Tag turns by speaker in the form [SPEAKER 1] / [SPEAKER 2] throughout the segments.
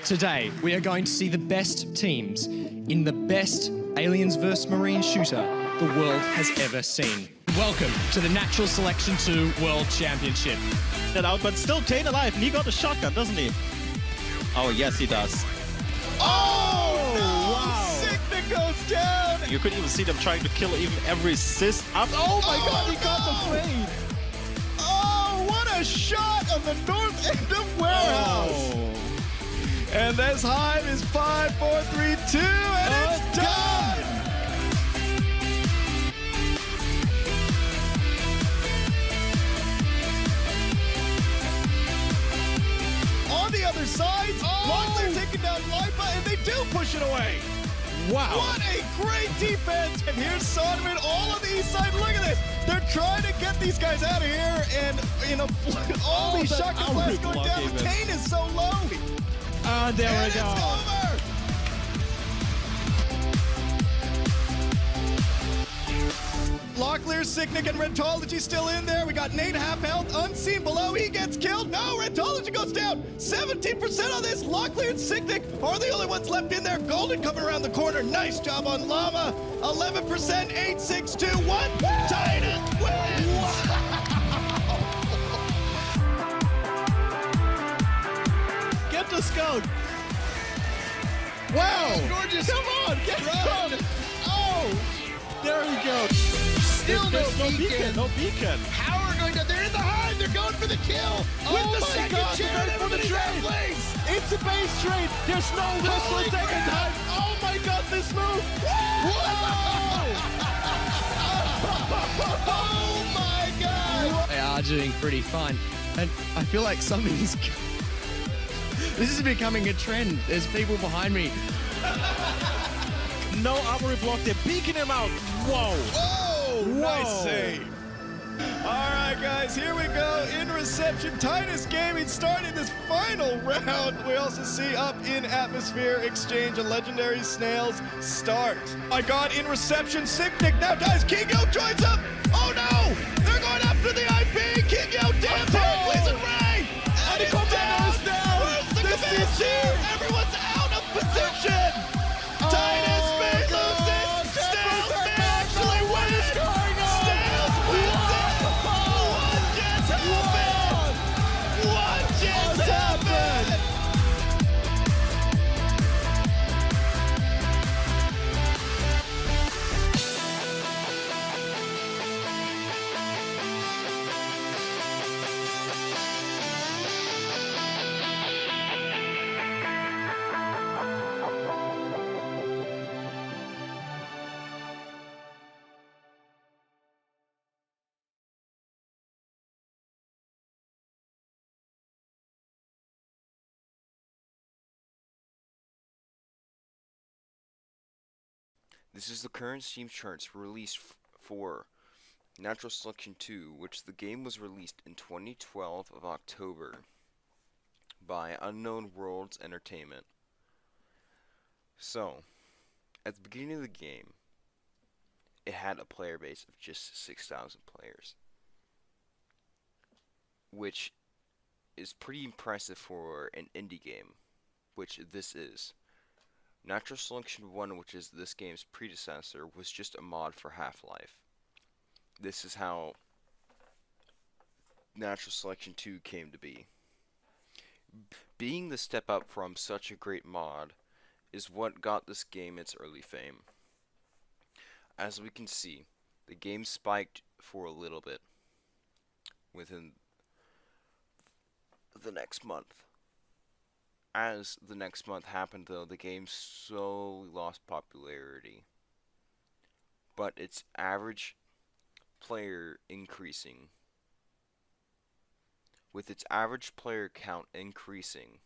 [SPEAKER 1] Today, we are going to see the best teams in the best Aliens vs. Marine shooter the world has ever seen. Welcome to the Natural Selection 2 World Championship.
[SPEAKER 2] Out, but still Jane alive, and he got a shotgun, doesn't he? Oh, yes, he does.
[SPEAKER 3] Oh, no!
[SPEAKER 2] Wow.
[SPEAKER 3] Signet goes down!
[SPEAKER 2] You could even see them trying to kill even every assist up. Oh my god, he got the fade!
[SPEAKER 3] Oh, what a shot on the north end of Warehouse!
[SPEAKER 2] Oh.
[SPEAKER 3] And this hive is 5, 4, 3, 2, and it's done! On the other side, Locklear taking down Lipa, and they do push it away.
[SPEAKER 1] Wow.
[SPEAKER 3] What a great defense! And here's Soderman all on the east side. Look at this. They're trying to get these guys out of here, and all these shotgun blasts going down. The Kane is so low.
[SPEAKER 1] There
[SPEAKER 3] And
[SPEAKER 1] we go.
[SPEAKER 3] it's over! Locklear, Signic, and Rentology still in there. We got Nate half health, unseen below. He gets killed. No, Rentology goes down. 17% on this. Locklear and Signic are the only ones left in there. Golden coming around the corner. Nice job on Llama. 11%, 8, 6, 2, 1. Titan wins!
[SPEAKER 2] Get the scout!
[SPEAKER 3] Wow! Gorgeous! Come on, get run! Oh!
[SPEAKER 2] There you go.
[SPEAKER 3] Still no beacon.
[SPEAKER 2] No beacon.
[SPEAKER 3] Power going down. They're in the hive. They're going for the kill. With the second chair and everybody's out of place.
[SPEAKER 2] It's a base trade. There's no risk for a second time. Oh my god, this move.
[SPEAKER 3] Whoa! Oh my god!
[SPEAKER 1] They are doing pretty fine. And I feel like something's... This is becoming a trend. There's people behind me.
[SPEAKER 2] No armory block. They're beaking him out. Whoa.
[SPEAKER 3] Whoa! Nice
[SPEAKER 2] Whoa.
[SPEAKER 3] save. All right, guys, here we go in reception. Titus Gaming starting this final round. We also see up in Atmosphere Exchange a Legendary Snails start. My god, in reception, Signic now dies. Kingo joins up. Oh no! They're going after the IP. Kingo, damn, Heracles and Ray! And it's down! Where's the commander? Everyone's out of position! Titus may lose it! Snails may actually win it! Snails wins it! What just happened? What just happened?
[SPEAKER 4] This is the current Steam charts released for Natural Selection 2, which the game was released in 2012 of October by Unknown Worlds Entertainment. So, at the beginning of the game, it had a player base of just 6,000 players, which is pretty impressive for an indie game, which this is. Natural Selection 1, which is this game's predecessor, was just a mod for Half-Life. This is how Natural Selection 2 came to be. Being the step up from such a great mod is what got this game its early fame. As we can see, the game spiked for a little bit within the next month. As the next month happened, though, the game slowly lost popularity, but its average player increasing. With its average player count increasing,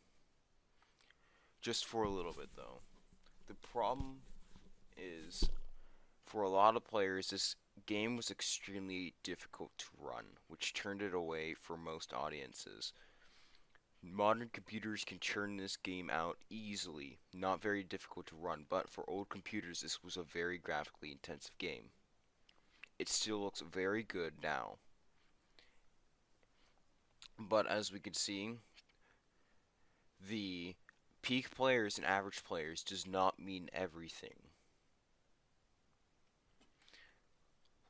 [SPEAKER 4] just for a little bit, though. The problem is, for a lot of players, this game was extremely difficult to run, which turned it away for most audiences. Modern computers can churn this game out easily, not very difficult to run, but for old computers this was a very graphically intensive game. It still looks very good now. But as we can see, the peak players and average players does not mean everything.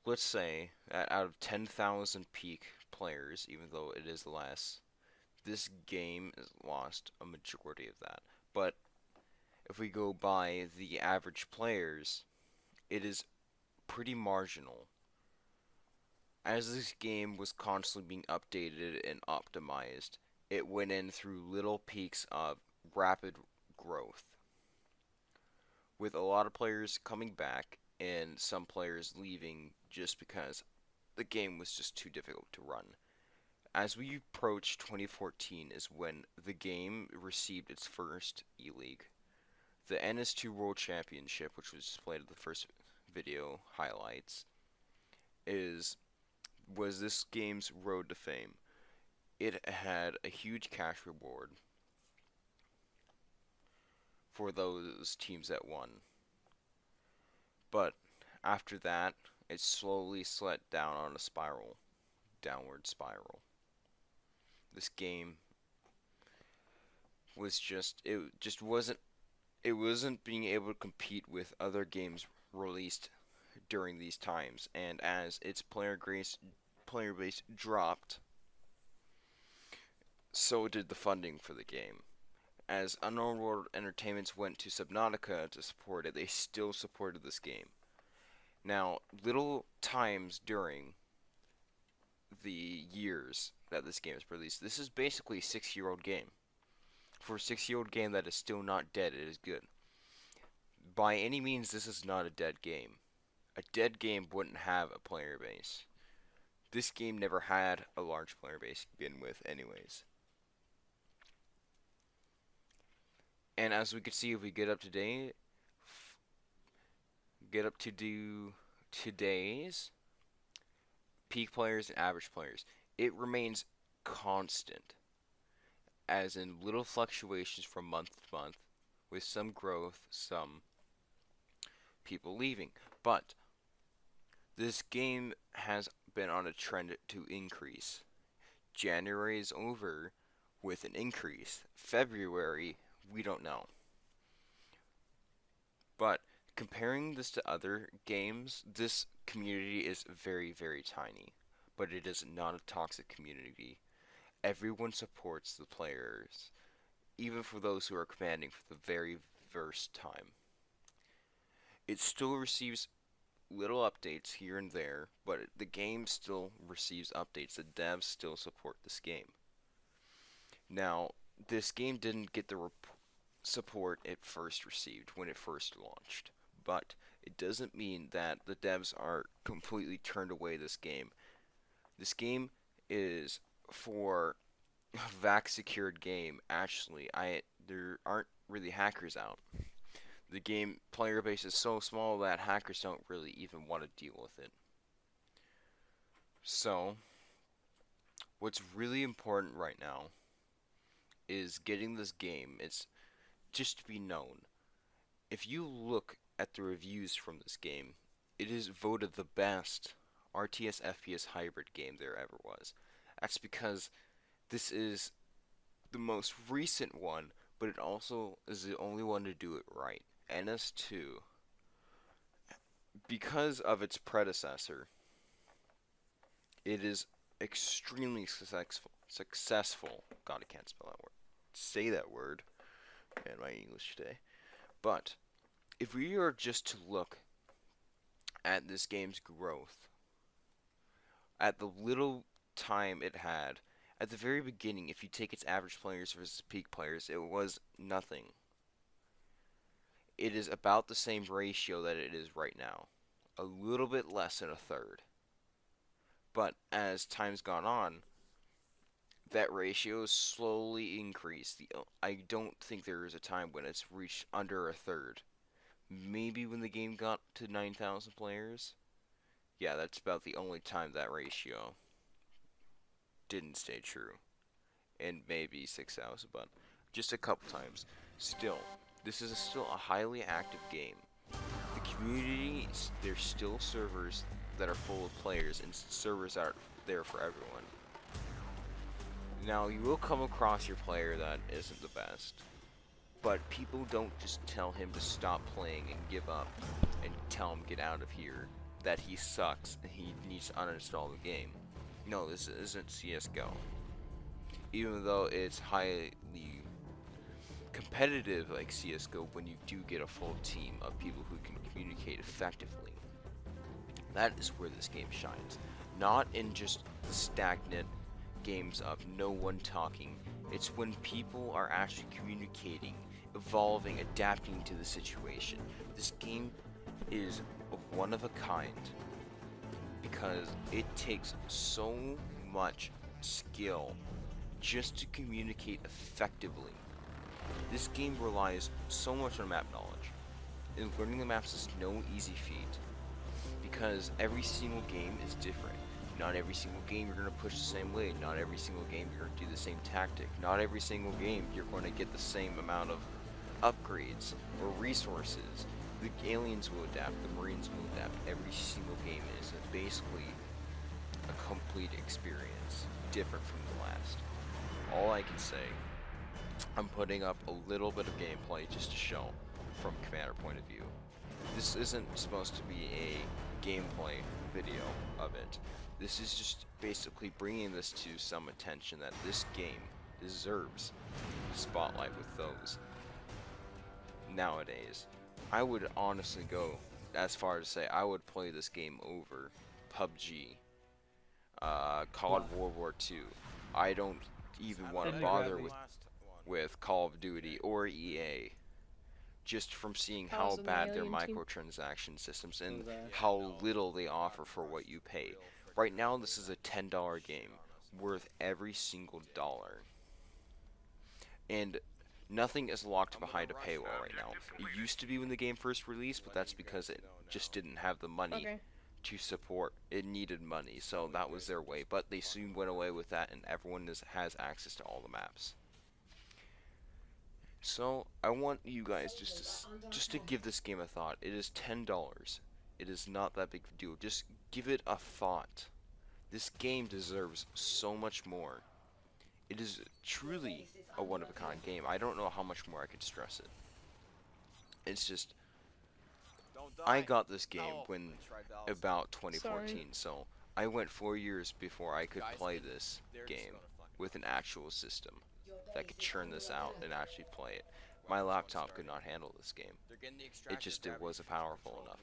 [SPEAKER 4] Let's say that out of 10,000 peak players, even though it is less, this game has lost a majority of that. But if we go by the average players, it is pretty marginal. As this game was constantly being updated and optimized, it went in through little peaks of rapid growth, with a lot of players coming back and some players leaving just because the game was just too difficult to run. As we approach 2014 is when the game received its first E-League. The NS2 World Championship, which was displayed in the first video highlights, was this game's road to fame. It had a huge cash reward for those teams that won. But after that, it slowly slid down on a downward spiral. This game was it wasn't being able to compete with other games released during these times, and as its player base dropped, so did the funding for the game. As Unborn World Entertainment went to Subnautica to support it, they still supported this game. Now, little times during the years that this game is released, this is basically a 6-year-old game. For a 6-year-old game that is still not dead, it is good. By any means, this is not a dead game. A dead game wouldn't have a player base. This game never had a large player base to begin with anyways. And as we can see, if we get up to do today's peak players and average players, it remains constant, as in little fluctuations from month to month, with some growth, some people leaving. But this game has been on a trend to increase. January is over with an increase. February, we don't know. But comparing this to other games, this community is very, very tiny. But it is not a toxic community. Everyone supports the players, even for those who are commanding for the very first time. It still receives little updates here and there, but the game still receives updates. The devs still support this game. Now, this game didn't get the support it first received when it first launched, but it doesn't mean that the devs are completely turned away this game. This game is for a vac secured game. Actually, there aren't really hackers out. The game player base is so small that hackers don't really even want to deal with it. So, what's really important right now is getting this game. It's just to be known. If you look at the reviews from this game, it is voted the best RTS FPS hybrid game there ever was. That's because this is the most recent one, but it also is the only one to do it right. NS2, because of its predecessor, it is extremely successful. God, I can't spell that word. Say that word. Man, my English today. But if we are just to look at this game's growth, at the little time it had, at the very beginning, if you take its average players versus peak players, it was nothing. It is about the same ratio that it is right now. A little bit less than a third. But as time's gone on, that ratio has slowly increased. I don't think there is a time when it's reached under a third. Maybe when the game got to 9,000 players? Yeah, that's about the only time that ratio didn't stay true. And maybe 6,000, but just a couple times. Still, this is still a highly active game. The community, there's still servers that are full of players and servers that are there for everyone. Now, you will come across your player that isn't the best. but people don't just tell him to stop playing and give up and tell him get out of here, that he sucks and he needs to uninstall the game. No, this isn't CSGO. Even though it's highly competitive like CSGO, when you do get a full team of people who can communicate effectively, that is where this game shines. Not in just the stagnant games of no one talking. It's when people are actually communicating, evolving, adapting to the situation. This game is one of a kind because it takes so much skill just to communicate effectively. This game relies so much on map knowledge, and learning the maps is no easy feat because every single game is different. Not every single game you're going to push the same way. Not every single game you're going to do the same tactic. Not every single game you're going to get the same amount of upgrades or resources. The aliens will adapt, the Marines will adapt. Every single game is basically a complete experience, different from the last. All I can say, I'm putting up a little bit of gameplay just to show from commander point of view. This isn't supposed to be a gameplay video of it. This is just basically bringing this to some attention that this game deserves the spotlight with those. Nowadays, I would honestly go as far as to say I would play this game over PUBG, COD World War II. I don't even want to bother with Call of Duty or EA, just from seeing how bad their microtransaction systems and how little they offer for what you pay. Right now, this is a $10 game, worth every single dollar. And nothing is locked behind a paywall right now. It used to be when the game first released, but that's because it just didn't have the money to support. It needed money, so that was their way. But they soon went away with that, and everyone has access to all the maps. So I want you guys just to give this game a thought. It is $10. It is not that big of a deal. Just give it a thought. This game deserves so much more. It is truly a one-of-a-kind game. I don't know how much more I could stress it. It's just, I got this game when about 2014, so I went 4 years before I could play this game with an actual system that could churn this out and actually play it. My laptop could not handle this game. It wasn't powerful enough.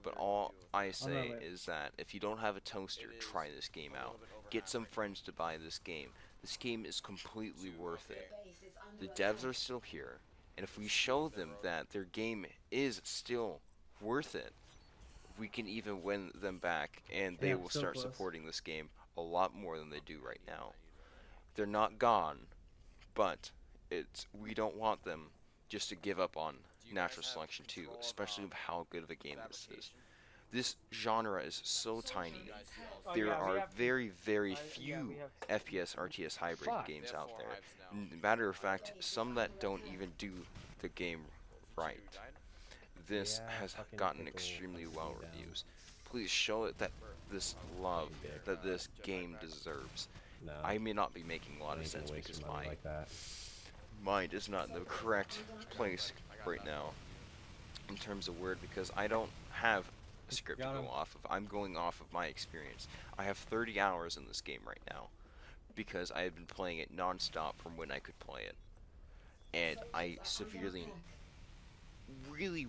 [SPEAKER 4] But all I say is that if you don't have a toaster, try this game out. Get some friends to buy this game. This game is completely worth it. The devs are still here, and if we show them that their game is still worth it, we can even win them back, and they will start supporting this game a lot more than they do right now. They're not gone, but we don't want them just to give up on natural selection too, especially with how good of a game this is. This genre is so tiny. There are very, very few FPS RTS hybrid games out there. Matter of fact, some that don't even do the game right. This has gotten extremely well reviews. Please show it that this love that this game deserves. I may not be making a lot of sense because my mind is not in the correct place right now in terms of word, because I don't have a script to go off of. I'm going off of my experience. I have 30 hours in this game right now because I have been playing it non-stop from when I could play it, and I severely, really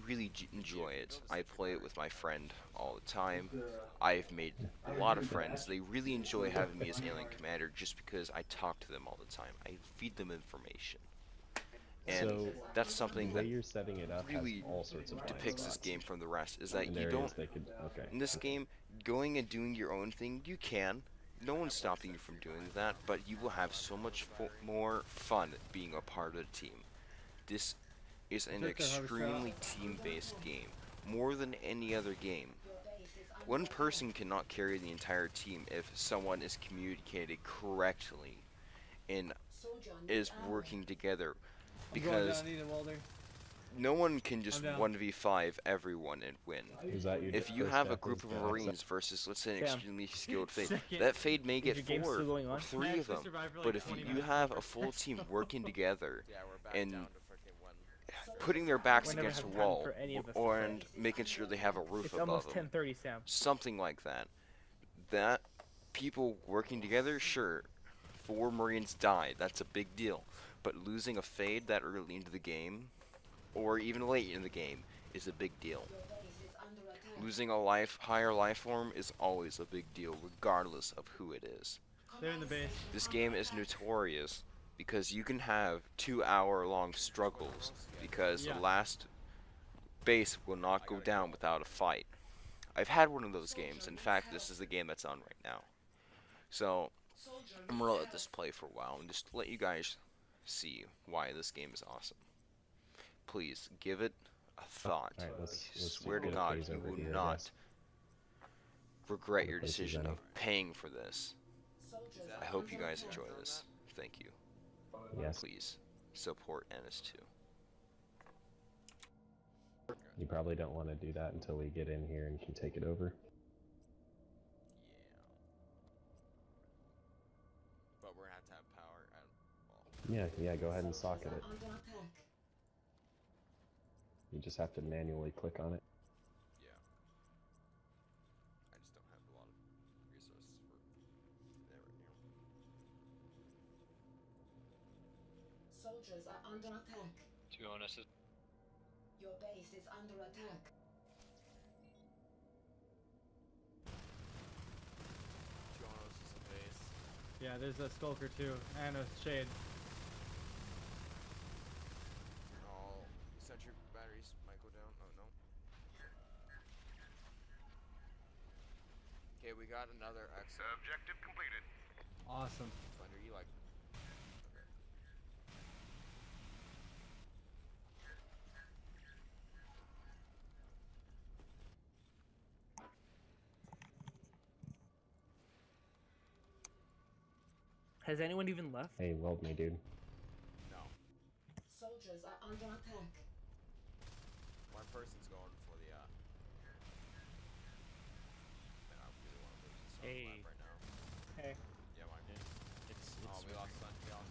[SPEAKER 4] enjoy it. I play it with my friend all the time. I've made a lot of friends. They really enjoy having me as alien commander just because I talk to them all the time. I feed them information. And so that's something that
[SPEAKER 5] you're setting it up
[SPEAKER 4] really
[SPEAKER 5] all sorts of
[SPEAKER 4] depicts this game from the rest, is that you don't, in this game, going and doing your own thing, you can. No one's stopping you from doing that, but you will have so much more fun being a part of the team. This is an extremely team-based game, more than any other game. One person cannot carry the entire team if someone is communicated correctly and is working together, because no one can just 1v5 everyone and win. If you have a group of Marines versus, let's say, an extremely skilled Fade, that Fade may get 4 or 3 of them, but if you have a full team working together and putting their backs
[SPEAKER 5] We never
[SPEAKER 4] against a
[SPEAKER 5] have time
[SPEAKER 4] wall
[SPEAKER 5] for any of us to
[SPEAKER 4] or
[SPEAKER 5] play.
[SPEAKER 4] and making sure they have a roof
[SPEAKER 5] It's
[SPEAKER 4] above
[SPEAKER 5] almost
[SPEAKER 4] them.
[SPEAKER 5] 10:30, Sam.
[SPEAKER 4] Something like that. That people working together, sure. 4 Marines died. That's a big deal. But losing a Fade that early into the game, or even late in the game, is a big deal. Losing a higher life form is always a big deal, regardless of who it is.
[SPEAKER 2] They're in the base.
[SPEAKER 4] This game is notorious because you can have 2-hour-long struggles because the last base will not go down without a fight. I've had one of those games. In fact, this is the game that's on right now. So, I'm gonna let this play for a while and just let you guys see why this game is awesome. Please, give it a thought.
[SPEAKER 6] Alright,
[SPEAKER 4] I
[SPEAKER 6] let's
[SPEAKER 4] swear to
[SPEAKER 6] get a
[SPEAKER 4] God,
[SPEAKER 6] phase
[SPEAKER 4] you
[SPEAKER 6] over
[SPEAKER 4] will
[SPEAKER 6] here, I
[SPEAKER 4] not
[SPEAKER 6] guess.
[SPEAKER 4] regret your
[SPEAKER 6] Other places
[SPEAKER 4] decision
[SPEAKER 6] any.
[SPEAKER 4] of paying for this. I hope you guys enjoy this. Thank you.
[SPEAKER 6] Yes,
[SPEAKER 4] Please, support NS2.
[SPEAKER 6] you probably don't want to do that until we get in here and can take it over.
[SPEAKER 4] But we're gonna have to have power at all.
[SPEAKER 6] Yeah, go ahead and socket it. You just have to manually click on it.
[SPEAKER 4] Yeah. I just don't have a lot of resources for that right now.
[SPEAKER 7] Soldiers are under attack.
[SPEAKER 8] To be honest,
[SPEAKER 7] Your base is under attack.
[SPEAKER 8] Jonas is the base.
[SPEAKER 2] Yeah, there's a Skulker too, and a Shade.
[SPEAKER 4] All sentry batteries might go down. Oh no. Okay, we got another exit.
[SPEAKER 8] Objective completed.
[SPEAKER 2] Awesome.
[SPEAKER 4] Thunder, you like? Okay.
[SPEAKER 5] Has anyone even left?
[SPEAKER 6] Hey, weld me, dude.
[SPEAKER 4] No.
[SPEAKER 7] Soldiers are under attack.
[SPEAKER 4] One person's going for the man, I really want to lose this on the
[SPEAKER 8] Hey.
[SPEAKER 4] map right now.
[SPEAKER 5] Hey.
[SPEAKER 4] Yeah, mine.
[SPEAKER 8] It's
[SPEAKER 4] Oh, we lost the EXO.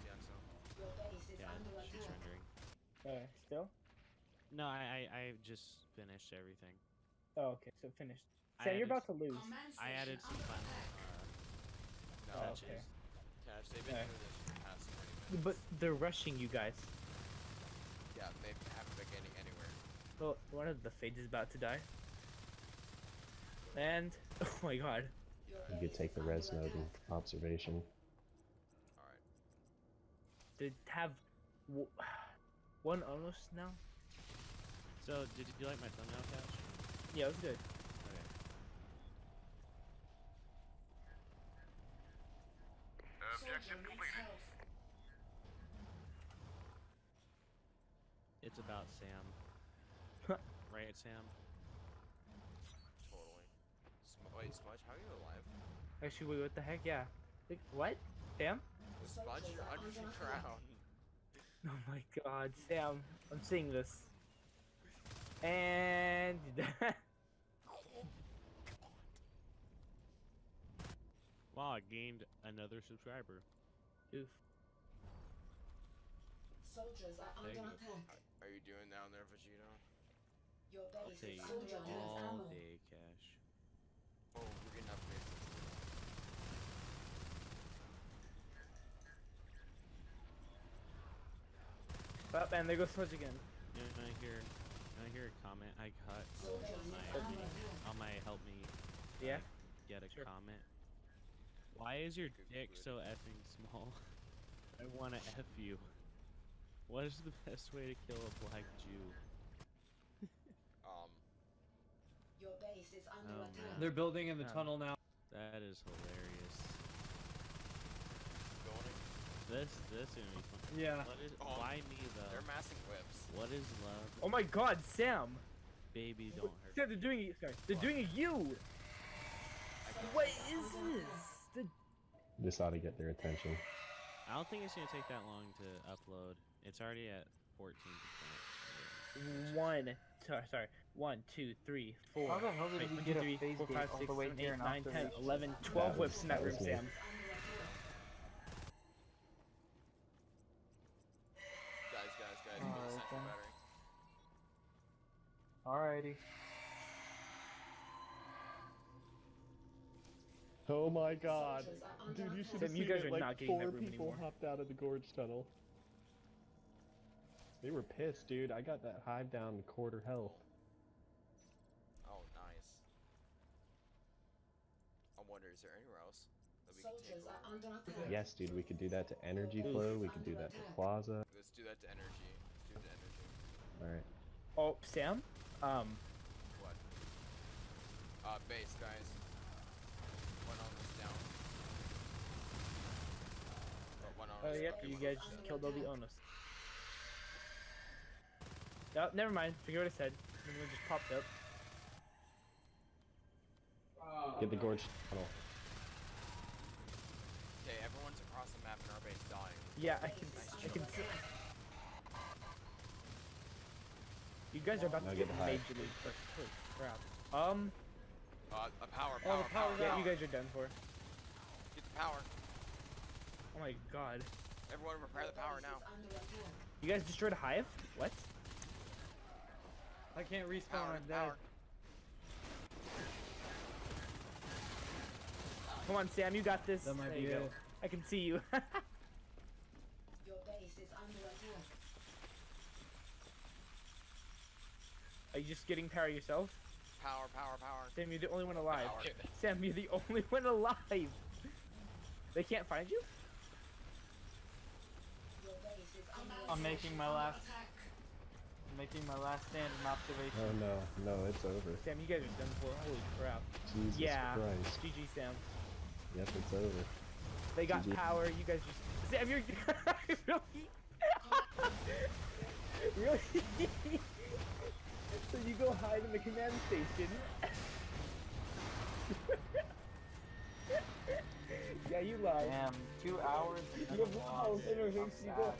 [SPEAKER 7] Your base is
[SPEAKER 8] yeah,
[SPEAKER 7] under
[SPEAKER 8] she's
[SPEAKER 7] attack.
[SPEAKER 8] rendering.
[SPEAKER 5] Still?
[SPEAKER 8] No, I just finished everything.
[SPEAKER 5] Oh, okay, so finished.
[SPEAKER 8] I
[SPEAKER 5] Sam, you're
[SPEAKER 8] added
[SPEAKER 5] about to lose.
[SPEAKER 8] I added some final
[SPEAKER 4] No,
[SPEAKER 5] Oh,
[SPEAKER 8] touches.
[SPEAKER 5] okay.
[SPEAKER 4] Cash, they've been
[SPEAKER 5] Alright.
[SPEAKER 4] doing this for the past 20 minutes.
[SPEAKER 5] But they're rushing you guys.
[SPEAKER 4] Yeah, they haven't been getting anywhere.
[SPEAKER 5] Well, one of the Fades is about to die. And, oh my god.
[SPEAKER 7] Your
[SPEAKER 6] You
[SPEAKER 7] base
[SPEAKER 6] could take
[SPEAKER 7] is
[SPEAKER 6] the
[SPEAKER 7] under
[SPEAKER 6] res node
[SPEAKER 7] attack.
[SPEAKER 6] and observation.
[SPEAKER 4] Alright.
[SPEAKER 5] They have one almost now?
[SPEAKER 8] So, did you like my thumbnail, Cash?
[SPEAKER 5] Yeah, it was good.
[SPEAKER 8] Okay.
[SPEAKER 7] Soldier needs help.
[SPEAKER 8] It's about Sam. Right, Sam?
[SPEAKER 4] Totally. Wait, Smudge, how are you alive?
[SPEAKER 5] Actually, wait, what the heck? Yeah. Like, what? Sam?
[SPEAKER 4] Smudge, you're underground.
[SPEAKER 5] Oh my god, Sam. I'm seeing this. And...
[SPEAKER 8] Wow, I gained another subscriber.
[SPEAKER 5] Oof.
[SPEAKER 7] Soldiers are
[SPEAKER 8] There you
[SPEAKER 7] under
[SPEAKER 8] go.
[SPEAKER 7] attack.
[SPEAKER 4] Are you doing down there, Vegito?
[SPEAKER 7] Your
[SPEAKER 8] I'll
[SPEAKER 7] base
[SPEAKER 8] take
[SPEAKER 7] is under
[SPEAKER 8] all
[SPEAKER 7] ammo.
[SPEAKER 8] day, Cash.
[SPEAKER 4] Oh, we're getting upgrades.
[SPEAKER 5] Oh, and there goes Smudge again.
[SPEAKER 8] You know, I hear a comment I got
[SPEAKER 7] Soldiers
[SPEAKER 8] on
[SPEAKER 7] is under attack.
[SPEAKER 8] my help me
[SPEAKER 5] Yeah?
[SPEAKER 8] get a
[SPEAKER 5] Sure.
[SPEAKER 8] comment. Why is your
[SPEAKER 4] Good
[SPEAKER 8] dick
[SPEAKER 4] good.
[SPEAKER 8] so effing small? I wanna F you. What is the best way to kill a black Jew?
[SPEAKER 7] Your base is under
[SPEAKER 8] Oh,
[SPEAKER 7] attack.
[SPEAKER 8] man.
[SPEAKER 2] They're building in the
[SPEAKER 5] Um,
[SPEAKER 2] tunnel now.
[SPEAKER 8] That is hilarious.
[SPEAKER 4] Going.
[SPEAKER 8] This is gonna be fun.
[SPEAKER 2] Yeah.
[SPEAKER 8] What is
[SPEAKER 4] Oh,
[SPEAKER 8] why me
[SPEAKER 4] They're
[SPEAKER 8] though?
[SPEAKER 4] massing whips.
[SPEAKER 8] What is love?
[SPEAKER 5] Oh my god, Sam!
[SPEAKER 8] Baby, don't hurt.
[SPEAKER 5] Sam, they're doing it. Sorry, they're doing a U! What is this? The
[SPEAKER 6] This ought to get their attention.
[SPEAKER 8] I don't think it's gonna take that long to upload. It's already at 14%.
[SPEAKER 5] sorry. 1, 2, 3, 4.
[SPEAKER 9] How the hell did
[SPEAKER 5] wait,
[SPEAKER 9] we
[SPEAKER 5] 1,
[SPEAKER 9] get
[SPEAKER 5] 2,
[SPEAKER 9] a
[SPEAKER 5] 3,
[SPEAKER 9] phase
[SPEAKER 5] 4,
[SPEAKER 9] gate
[SPEAKER 5] 5,
[SPEAKER 9] all
[SPEAKER 5] 6,
[SPEAKER 9] the way
[SPEAKER 5] 7,
[SPEAKER 9] here
[SPEAKER 5] 8,
[SPEAKER 9] in
[SPEAKER 5] 9, 10,
[SPEAKER 9] observation?
[SPEAKER 5] 11, 12
[SPEAKER 6] That
[SPEAKER 5] whips in that room,
[SPEAKER 6] was me.
[SPEAKER 5] Sam.
[SPEAKER 4] Guys,
[SPEAKER 9] Oh,
[SPEAKER 4] put the sentry
[SPEAKER 9] okay.
[SPEAKER 4] battery.
[SPEAKER 5] Alrighty.
[SPEAKER 6] Oh my god.
[SPEAKER 7] Soldiers are under
[SPEAKER 6] Dude, you
[SPEAKER 7] attack.
[SPEAKER 6] should have
[SPEAKER 8] Sam, you
[SPEAKER 6] seen
[SPEAKER 8] guys
[SPEAKER 6] it.
[SPEAKER 8] are
[SPEAKER 6] Like
[SPEAKER 8] not getting that
[SPEAKER 6] 4
[SPEAKER 8] room
[SPEAKER 6] people
[SPEAKER 8] anymore.
[SPEAKER 6] hopped out of the gorge tunnel. They were pissed, dude. I got that hive down to quarter health.
[SPEAKER 4] Oh, nice. I wonder, is there anywhere else that we can take
[SPEAKER 7] Soldiers are
[SPEAKER 4] over?
[SPEAKER 7] under attack.
[SPEAKER 6] Yes, dude, we could do that to energy flow. We could do that to plaza.
[SPEAKER 4] Let's do that to energy. Let's do it to energy.
[SPEAKER 6] Alright.
[SPEAKER 8] Oh, Sam?
[SPEAKER 4] What? Base, guys. One on this down. But one on
[SPEAKER 8] Oh,
[SPEAKER 4] this
[SPEAKER 8] yep,
[SPEAKER 4] down.
[SPEAKER 8] you guys just killed all the Onus. Oh, never mind. Forget what I said. Someone just popped up.
[SPEAKER 6] Get the gorge tunnel.
[SPEAKER 4] Okay, everyone's across the map and our base dying.
[SPEAKER 8] Yeah, I can see. You guys are about
[SPEAKER 6] Now
[SPEAKER 8] to
[SPEAKER 6] get
[SPEAKER 8] get
[SPEAKER 6] the hive.
[SPEAKER 8] majorly pushed. Holy crap.
[SPEAKER 4] A power,
[SPEAKER 8] Oh, the power's out. You guys are done for.
[SPEAKER 4] Get the power.
[SPEAKER 8] Oh my god.
[SPEAKER 4] Everyone repair the power now.
[SPEAKER 7] Under attack.
[SPEAKER 8] You guys destroyed a hive? What?
[SPEAKER 5] I can't respawn.
[SPEAKER 4] Power,
[SPEAKER 5] I'm dead.
[SPEAKER 4] power.
[SPEAKER 8] Come on, Sam, you got this.
[SPEAKER 5] That might
[SPEAKER 8] There
[SPEAKER 5] be
[SPEAKER 8] you go.
[SPEAKER 5] it.
[SPEAKER 8] I can see you.
[SPEAKER 7] Your base is under attack.
[SPEAKER 8] Are you just getting power yourself?
[SPEAKER 4] Power, power, power.
[SPEAKER 8] Sam, you're the only one alive.
[SPEAKER 4] Power.
[SPEAKER 8] Sam, you're the only one alive. They can't find you?
[SPEAKER 7] Your base is under
[SPEAKER 5] I'm
[SPEAKER 7] attack.
[SPEAKER 5] making my last. I'm making my last stand in observation.
[SPEAKER 6] Oh no, no, it's over.
[SPEAKER 8] Sam, you guys are done for. Holy crap.
[SPEAKER 6] Jesus
[SPEAKER 8] Yeah.
[SPEAKER 6] Christ.
[SPEAKER 8] GG, Sam.
[SPEAKER 6] Yep, it's over.
[SPEAKER 8] They got
[SPEAKER 6] GG.
[SPEAKER 8] power. You guys just. Sam, you're really. Really? So you go hide in the command station. Yeah, you lied.
[SPEAKER 5] Damn, 2 hours.
[SPEAKER 8] You have walls and everything, so you go hide